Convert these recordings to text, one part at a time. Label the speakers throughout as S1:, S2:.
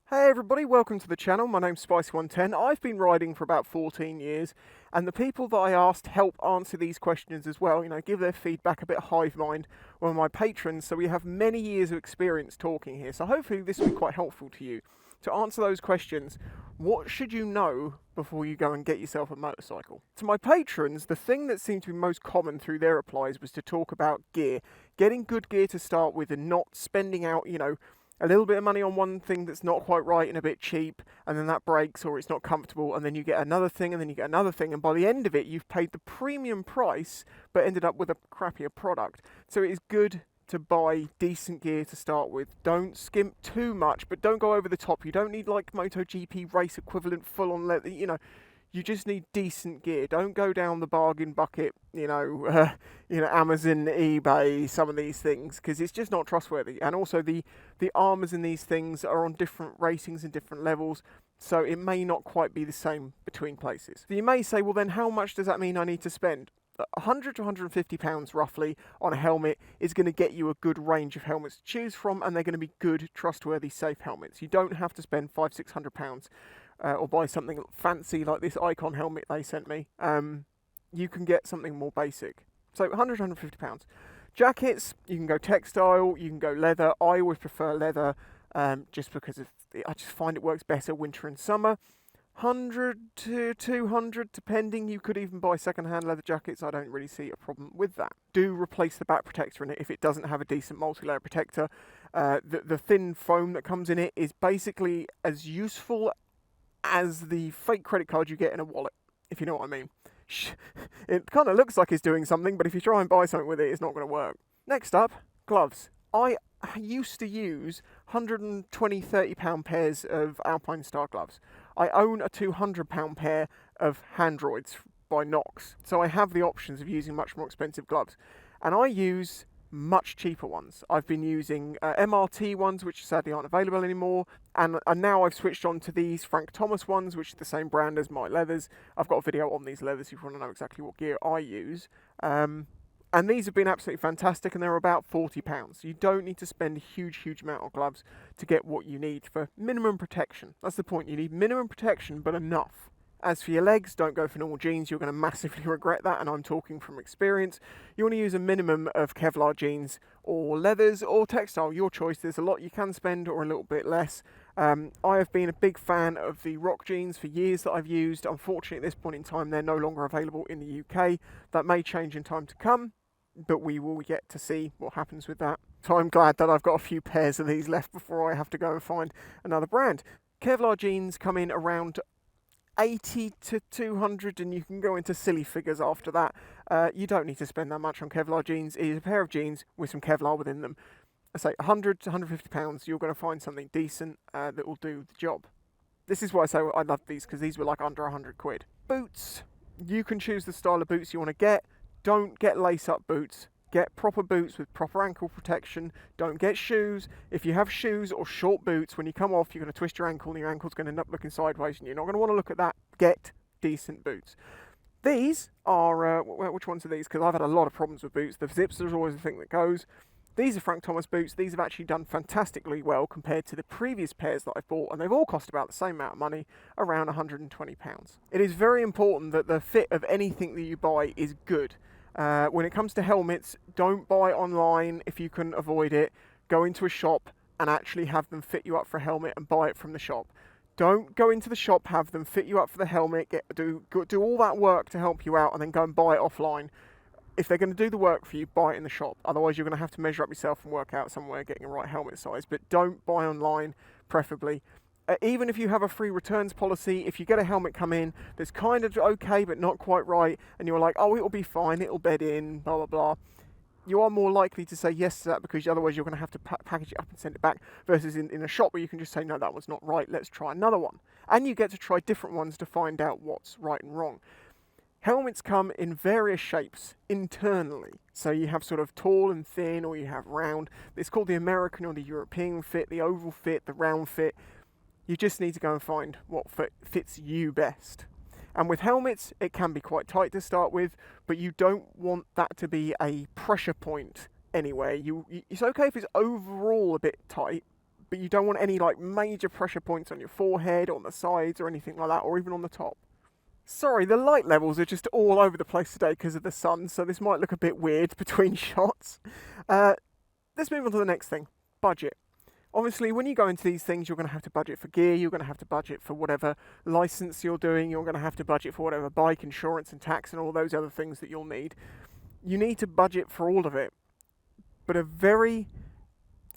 S1: Hey everybody, welcome to the channel. My name's Spicy110. I've been riding for about 14 years, and the people that I asked help answer these questions as well, give their feedback a bit hive mind, were my patrons, so we have many years of experience talking here. So hopefully this will be quite helpful to you. To answer those questions, what should you know before you go and get yourself a motorcycle? To my patrons, the thing that seemed to be most common through their replies was to talk about gear. Getting good gear to start with and not spending out, a little bit of money on one thing that's not quite right and a bit cheap, and then that breaks or it's not comfortable, and then you get another thing, and then you get another thing, and by the end of it, you've paid the premium price but ended up with a crappier product. So it is good to buy decent gear to start with. Don't skimp too much, but don't go over the top. You don't need like MotoGP race equivalent full on leather, you just need decent gear. Don't go down the bargain bucket, Amazon, eBay, some of these things, because it's just not trustworthy. And also the armors in these things are on different ratings and different levels, so it may not quite be the same between places. So you may say, well then how much does that mean I need to spend? 100 to 150 pounds roughly on a helmet is going to get you a good range of helmets to choose from, and they're going to be good, trustworthy, safe helmets. You don't have to spend 500-600 pounds or buy something fancy like this Icon helmet they sent me. You can get something more basic. So 100 to 150 pounds. Jackets, you can go textile, you can go leather. I always prefer leather just because I just find it works better winter and summer. 100 to 200 depending. You could even buy second-hand leather jackets. I don't really see a problem with that. Do replace the back protector in it if it doesn't have a decent multi-layer protector. The thin foam that comes in it is basically as useful as the fake credit card you get in a wallet, if you know what I mean. It kind of looks like it's doing something, but if you try and buy something with it, it's not going to work. Next up, gloves. I used to use 120, 30 pound pairs of Alpine Star gloves. I own a 200 pound pair of Handroids by Knox, so I have the options of using much more expensive gloves. And I use much cheaper ones. I've been using MRT ones, which sadly aren't available anymore, and now I've switched on to these Frank Thomas ones, which are the same brand as my leathers. I've got a video on these leathers if you want to know exactly what gear I use. And these have been absolutely fantastic, and they're about £40. You don't need to spend a huge amount on gloves to get what you need for minimum protection. That's the point. You need minimum protection, but enough. As for your legs, don't go for normal jeans. You're going to massively regret that, and I'm talking from experience. You want to use a minimum of Kevlar jeans or leathers or textile, your choice. There's a lot you can spend or a little bit less. I have been a big fan of the rock jeans for years that I've used. Unfortunately, at this point in time, they're no longer available in the UK. That may change in time to come, but we will yet to see what happens with that. So I'm glad that I've got a few pairs of these left before I have to go and find another brand. Kevlar jeans come in around 80 to 200, and you can go into silly figures after that. You don't need to spend that much on Kevlar jeans. It is a pair of jeans with some Kevlar within them. I say 100 to 150 pounds, you're going to find something decent that will do the job. This is why I say I love these, because these were like under 100 quid. Boots. You can choose the style of boots you want to get. Don't get lace-up boots. Get proper boots with proper ankle protection. Don't get shoes. If you have shoes or short boots, when you come off, you're going to twist your ankle and your ankle's going to end up looking sideways, and you're not going to want to look at that. Get decent boots. These are, which ones are these? Because I've had a lot of problems with boots. The zips are always the thing that goes. These are Frank Thomas boots. These have actually done fantastically well compared to the previous pairs that I've bought, and they've all cost about the same amount of money, around £120. It is very important that the fit of anything that you buy is good. When it comes to helmets, don't buy online if you can avoid it. Go into a shop and actually have them fit you up for a helmet and buy it from the shop. Don't go into the shop, have them fit you up for the helmet, do all that work to help you out, and then go and buy it offline. If they're going to do the work for you, buy it in the shop. Otherwise, you're going to have to measure up yourself and work out somewhere getting the right helmet size. But don't buy online, preferably. Even if you have a free returns policy, if you get a helmet come in that's kind of okay but not quite right, and you're like, oh, it'll be fine, it'll bed in, blah, blah, blah, you are more likely to say yes to that, because otherwise you're going to have to package it up and send it back, versus in a shop where you can just say, no, that one's not right, let's try another one. And you get to try different ones to find out what's right and wrong. Helmets come in various shapes internally. So you have sort of tall and thin, or you have round. It's called the American or the European fit, the oval fit, the round fit. You just need to go and find what fits you best. And with helmets, it can be quite tight to start with, but you don't want that to be a pressure point anywhere. It's okay if it's overall a bit tight, but you don't want any like major pressure points on your forehead, on the sides or anything like that, or even on the top. Sorry, the light levels are just all over the place today because of the sun, so this might look a bit weird between shots. Let's move on to the next thing, budget. Obviously, when you go into these things, you're going to have to budget for gear, you're going to have to budget for whatever license you're doing, you're going to have to budget for whatever bike, insurance and tax and all those other things that you'll need. You need to budget for all of it. But a very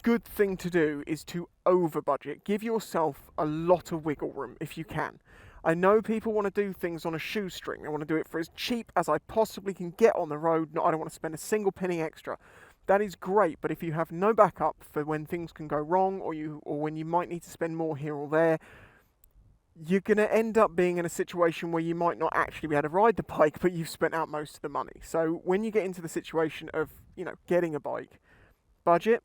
S1: good thing to do is to over budget. Give yourself a lot of wiggle room if you can. I know people want to do things on a shoestring. They want to do it for as cheap as I possibly can get on the road. I don't want to spend a single penny extra. That is great, but if you have no backup for when things can go wrong or when you might need to spend more here or there, you're going to end up being in a situation where you might not actually be able to ride the bike, but you've spent out most of the money. So when you get into the situation of, getting a bike, budget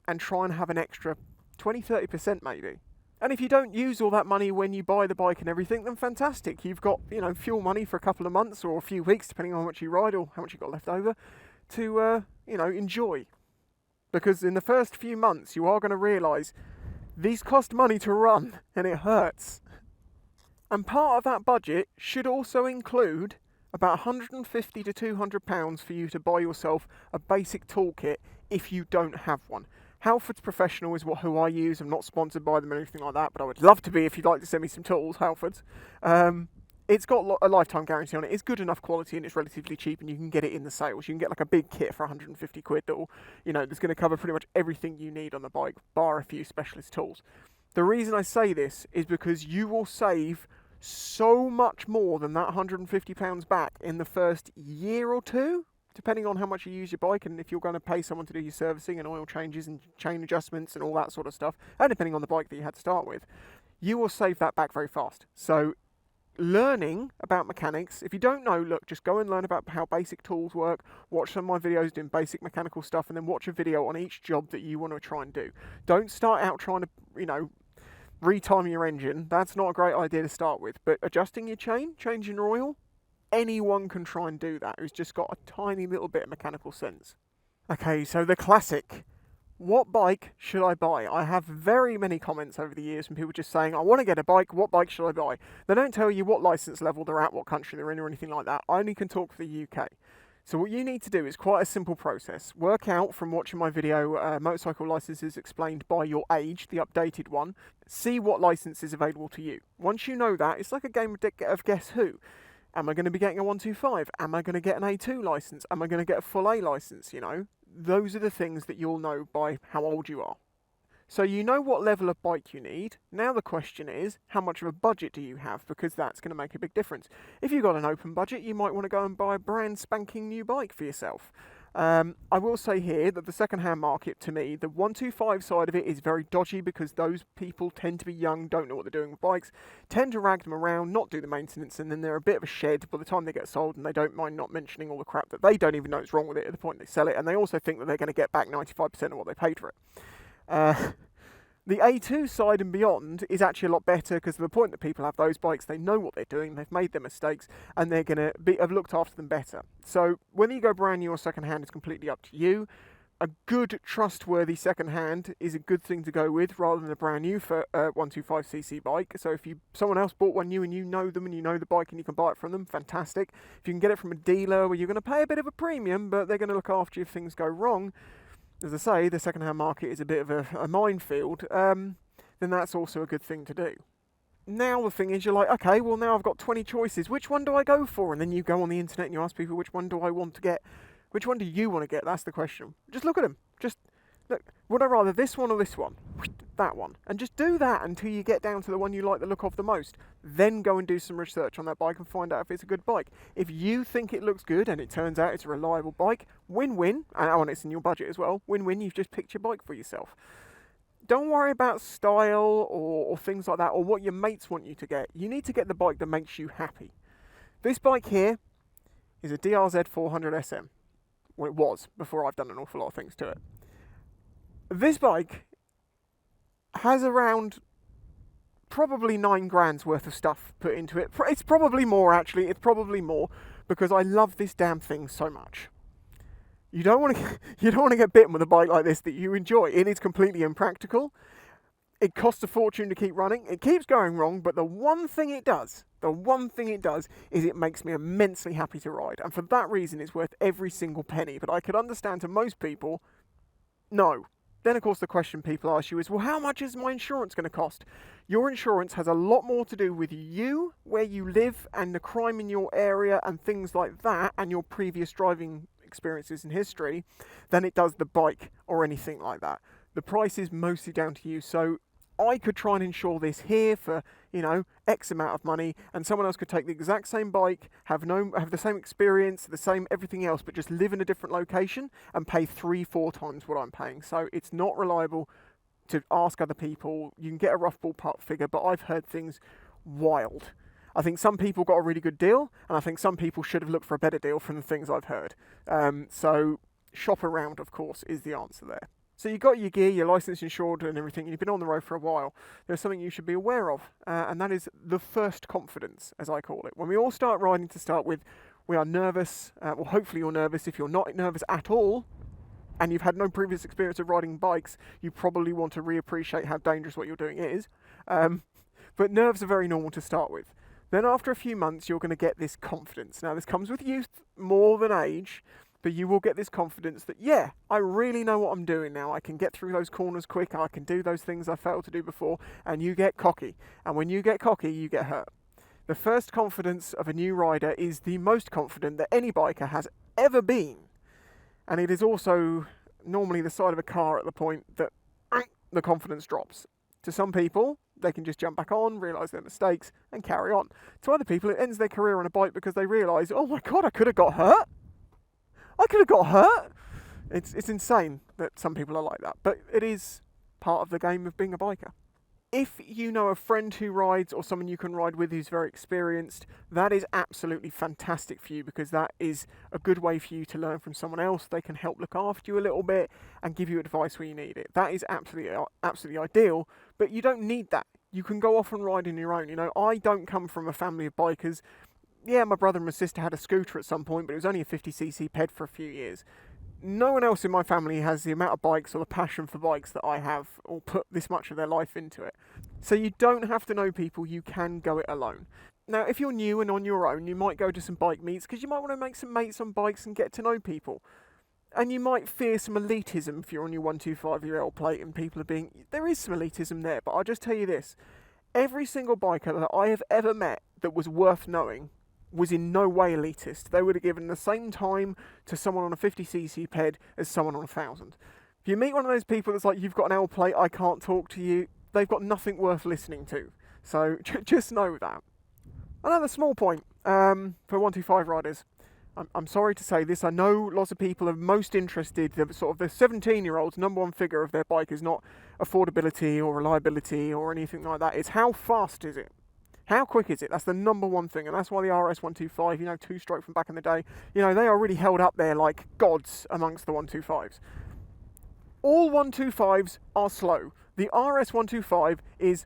S1: and try and have an extra 20-30% maybe. And if you don't use all that money when you buy the bike and everything, then fantastic. You've got, fuel money for a couple of months or a few weeks, depending on how much you ride or how much you've got left over, to, enjoy. Because in the first few months, you are going to realise these cost money to run, and it hurts. And part of that budget should also include about £150 to £200 for you to buy yourself a basic toolkit if you don't have one. Halford's Professional is who I use. I'm not sponsored by them or anything like that, but I would love to be if you'd like to send me some tools, Halford's. It's got a lifetime guarantee on it. It's good enough quality and it's relatively cheap, and you can get it in the sales. You can get like a big kit for 150 quid that will, that's going to cover pretty much everything you need on the bike, bar a few specialist tools. The reason I say this is because you will save so much more than that £150 back in the first year or two, depending on how much you use your bike and if you're going to pay someone to do your servicing and oil changes and chain adjustments and all that sort of stuff, and depending on the bike that you had to start with, you will save that back very fast. So learning about mechanics, if you don't know, look, just go and learn about how basic tools work, watch some of my videos doing basic mechanical stuff, and then watch a video on each job that you want to try and do. Don't start out trying to, retime your engine. That's not a great idea to start with, but adjusting your chain, changing your oil, anyone can try and do that who's just got a tiny little bit of mechanical sense. Okay, so the classic. What bike should I buy? I have very many comments over the years from people just saying, I want to get a bike, what bike should I buy? They don't tell you what license level they're at, what country they're in or anything like that. I only can talk for the UK. So what you need to do is quite a simple process. Work out from watching my video, Motorcycle Licenses Explained by Your Age, the updated one. See what license is available to you. Once you know that, it's like a game of Guess Who. Am I going to be getting a 125? Am I going to get an A2 license? Am I going to get a full A license, Those are the things that you'll know by how old you are. So you know what level of bike you need. Now the question is, how much of a budget do you have? Because that's going to make a big difference. If you've got an open budget, you might want to go and buy a brand spanking new bike for yourself. I will say here that the second-hand market, to me, the 125 side of it is very dodgy because those people tend to be young, don't know what they're doing with bikes, tend to rag them around, not do the maintenance, and then they're a bit of a shed by the time they get sold, and they don't mind not mentioning all the crap that they don't even know is wrong with it at the point they sell it, and they also think that they're going to get back 95% of what they paid for it. The A2 side and beyond is actually a lot better because of the point that people have those bikes, they know what they're doing, they've made their mistakes, and they're going to have looked after them better. So whether you go brand new or second hand is completely up to you. A good, trustworthy second hand is a good thing to go with rather than a brand new for 125cc bike. So if someone else bought one new and you know them and you know the bike and you can buy it from them, fantastic. If you can get it from a dealer where you're going to pay a bit of a premium, but they're going to look after you if things go wrong, as I say, the second-hand market is a bit of a minefield, then that's also a good thing to do. Now the thing is, you're like, okay, well now I've got 20 choices. Which one do I go for? And then you go on the internet and you ask people, which one do I want to get? Which one do you want to get? That's the question. Just look at them. Just look, would I rather this one or this one? That one. And just do that until you get down to the one you like the look of the most. Then go and do some research on that bike and find out if it's a good bike. If you think it looks good and it turns out it's a reliable bike, win-win, and it's in your budget as well, win-win, you've just picked your bike for yourself. Don't worry about style or things like that, or what your mates want you to get. You need to get the bike that makes you happy. This bike here is a DRZ 400 SM. Well, it was, before I've done an awful lot of things to it. This bike has around probably 9 grand's worth of stuff put into it. It's probably more, actually. It's probably more because I love this damn thing so much. You don't want to get bitten with a bike like this that you enjoy. It is completely impractical. It costs a fortune to keep running. It keeps going wrong, but the one thing it does is it makes me immensely happy to ride. And for that reason, it's worth every single penny. But I could understand to most people, no. Then, of course, the question people ask you is, well, how much is my insurance going to cost? Your insurance has a lot more to do with you, where you live, and the crime in your area, and things like that, and your previous driving experiences and history, than it does the bike or anything like that. The price is mostly down to you. So I could try and insure this here for, X amount of money, and someone else could take the exact same bike, have the same experience, the same everything else, but just live in a different location and pay 3-4 times what I'm paying. So it's not reliable to ask other people. You can get a rough ballpark figure, but I've heard things wild. I think some people got a really good deal, and I think some people should have looked for a better deal from the things I've heard. So shop around, of course, is the answer there. So you've got your gear, your license insured and everything, and you've been on the road for a while. There's something you should be aware of, and that is the first confidence, as I call it. When we all start riding to start with, we are nervous. Well, hopefully you're nervous. If you're not nervous at all, and you've had no previous experience of riding bikes, you probably want to reappreciate how dangerous what you're doing is. But nerves are very normal to start with. Then after a few months, you're going to get this confidence. Now, this comes with youth more than age, but you will get this confidence that, yeah, I really know what I'm doing now. I can get through those corners quick. I can do those things I failed to do before. And you get cocky. And when you get cocky, you get hurt. The first confidence of a new rider is the most confident that any biker has ever been. And it is also normally the side of a car at the point that the confidence drops. To some people, they can just jump back on, realise their mistakes, and carry on. To other people, it ends their career on a bike because they realise, oh my God, I could have got hurt. It's insane that some people are like that, but it is part of the game of being a biker. If you know a friend who rides or someone you can ride with who's very experienced, that is absolutely fantastic for you, because that is a good way for you to learn from someone else. They can help look after you a little bit and give you advice where you need it. That is absolutely ideal, but you don't need that. You can go off and ride on your own. I don't come from a family of bikers. Yeah, my brother and my sister had a scooter at some point, but it was only a 50cc ped for a few years. No one else in my family has the amount of bikes or the passion for bikes that I have, or put this much of their life into it. So you don't have to know people, you can go it alone. Now, if you're new and on your own, you might go to some bike meets because you might want to make some mates on bikes and get to know people. And you might fear some elitism if you're on your 125-year-old plate and people are being... There is some elitism there, but I'll just tell you this. Every single biker that I have ever met that was worth knowing was in no way elitist. They would have given the same time to someone on a 50cc ped as someone on 1,000. If you meet one of those people that's like, you've got an L plate, I can't talk to you, they've got nothing worth listening to. So just know that. Another small point for 125 riders. I'm sorry to say this, I know lots of people are most interested, the 17-year-old's number one figure of their bike is not affordability or reliability or anything like that, it's how fast is it? How quick is it? That's the number one thing, and that's why the RS125, two-stroke from back in the day, they are really held up there like gods amongst the 125s. All 125s are slow. The RS125 is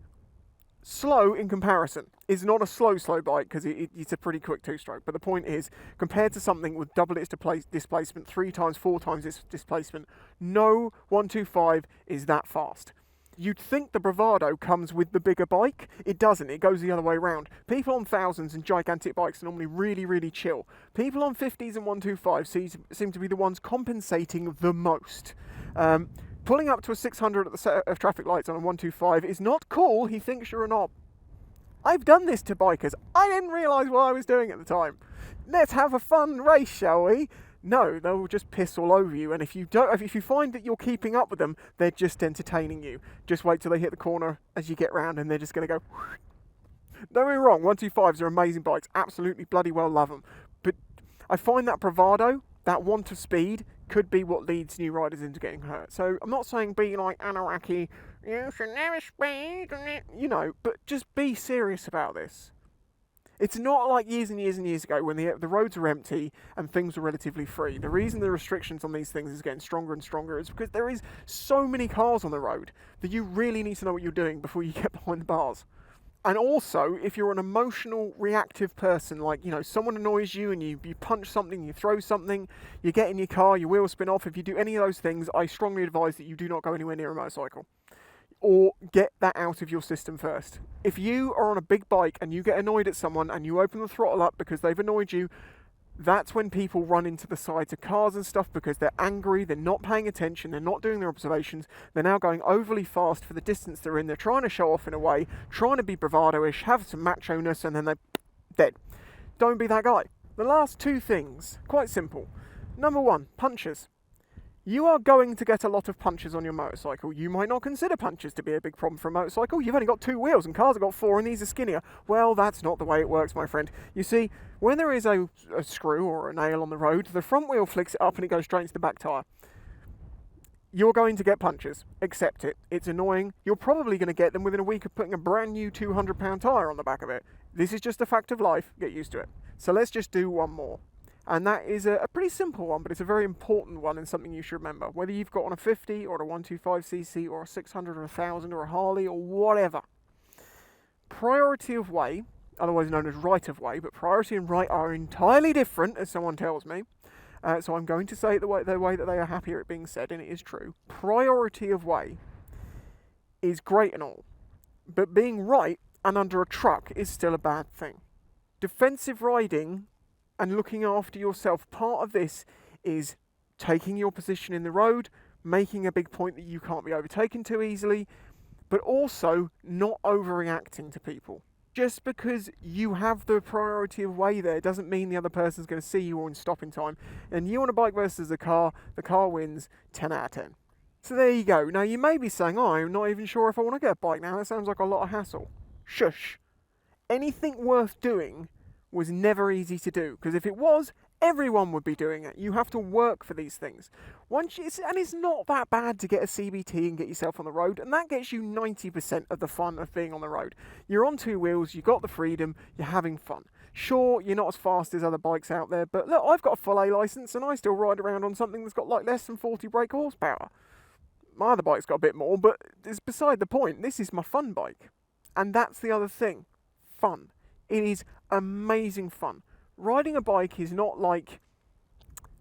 S1: slow in comparison. It's not a slow bike because it's a pretty quick two-stroke, but the point is, compared to something with double its displacement, 3 times, 4 times its displacement, no 125 is that fast. You'd think the bravado comes with the bigger bike. It doesn't. It goes the other way around. People on 1000s and gigantic bikes are normally really, really chill. People on 50s and 125s seem to be the ones compensating the most. Pulling up to a 600 at the set of traffic lights on a 125 is not cool. He thinks you're a knob. I've done this to bikers. I didn't realise what I was doing at the time. Let's have a fun race, shall we? No, they'll just piss all over you, and if you find that you're keeping up with them, they're just entertaining you. Just wait till they hit the corner as you get round, and they're just going to go... Don't get me wrong, 125s are amazing bikes, absolutely bloody well love them, but I find that bravado, that want of speed, could be what leads new riders into getting hurt. So I'm not saying be like Anaraki, you should never speed, but just be serious about this. It's not like years and years and years ago when the roads were empty and things were relatively free. The reason the restrictions on these things is getting stronger and stronger is because there is so many cars on the road that you really need to know what you're doing before you get behind the bars. And also, if you're an emotional, reactive person, like, someone annoys you and you punch something, you throw something, you get in your car, your wheels spin off, if you do any of those things, I strongly advise that you do not go anywhere near a motorcycle. or get that out of your system first. If you are on a big bike and you get annoyed at someone and you open the throttle up because they've annoyed you, that's when people run into the sides of cars and stuff because they're angry, they're not paying attention, they're not doing their observations, they're now going overly fast for the distance they're in, they're trying to show off in a way, trying to be bravado-ish, have some macho-ness, and then they're dead. Don't be that guy. The last two things, quite simple. Number one, punches. You are going to get a lot of punches on your motorcycle. You might not consider punches to be a big problem for a motorcycle. You've only got 2 wheels and cars have got 4 and these are skinnier. Well, that's not the way it works, my friend. You see, when there is a screw or a nail on the road, the front wheel flicks it up and it goes straight into the back tyre. You're going to get punches. Accept it. It's annoying. You're probably going to get them within a week of putting a brand new 200-pound tyre on the back of it. This is just a fact of life. Get used to it. So let's just do one more. And that is a pretty simple one, but it's a very important one and something you should remember. Whether you've got on a 50 or a 125cc or a 600 or a 1000 or a Harley or whatever. Priority of way, otherwise known as right of way, but priority and right are entirely different, as someone tells me. So I'm going to say it the way that they are happier at being said, and it is true. Priority of way is great and all, but being right and under a truck is still a bad thing. Defensive riding and looking after yourself, part of this is taking your position in the road, making a big point that you can't be overtaken too easily, but also not overreacting to people. Just because you have the priority of way there doesn't mean the other person's going to see you or in stopping time. And you on a bike versus the car wins 10 out of 10. So there you go. Now you may be saying, oh, I'm not even sure if I want to get a bike now. That sounds like a lot of hassle. Shush. Anything worth doing was never easy to do, because if it was, everyone would be doing it. You have to work for these things. And it's not that bad to get a CBT and get yourself on the road, and that gets you 90% of the fun of being on the road. You're on 2 wheels, you've got the freedom, you're having fun. Sure, you're not as fast as other bikes out there, but look, I've got a full A licence and I still ride around on something that's got like less than 40 brake horsepower. My other bike's got a bit more, but it's beside the point. This is my fun bike. And that's the other thing. Fun. It is amazing fun. Riding a bike is not like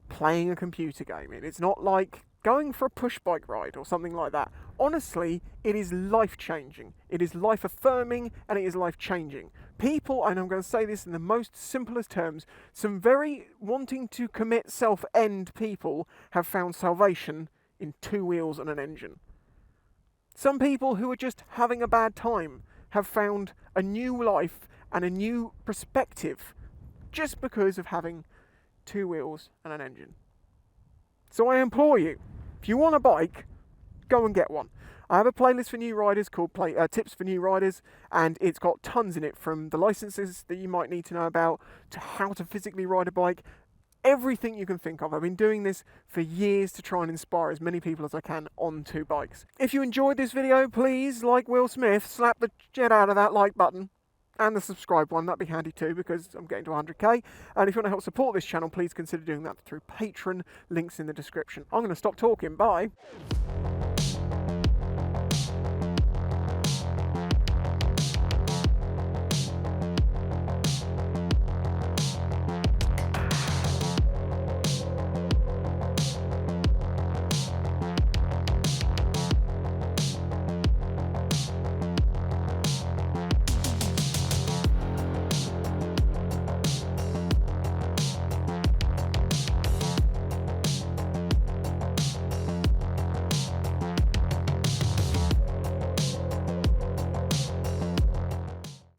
S1: playing a computer game. It's not like going for a push bike ride or something like that. Honestly, it is life-changing. It is life-affirming and it is life-changing. People, and I'm going to say this in the most simplest terms, some very wanting to commit self-end people have found salvation in 2 wheels and an engine. Some people who are just having a bad time have found a new life and a new perspective just because of having 2 wheels and an engine. So I implore you, if you want a bike, go and get one. I have a playlist for new riders called Tips for New Riders, and it's got tons in it, from the licenses that you might need to know about to how to physically ride a bike. Everything you can think of. I've been doing this for years to try and inspire as many people as I can onto bikes. If you enjoyed this video, please, like Will Smith, slap the jet out of that like button. And the subscribe one, that'd be handy too, because I'm getting to 100k. And if you want to help support this channel, please consider doing that through Patreon. Links in the description. I'm going to stop talking. Bye.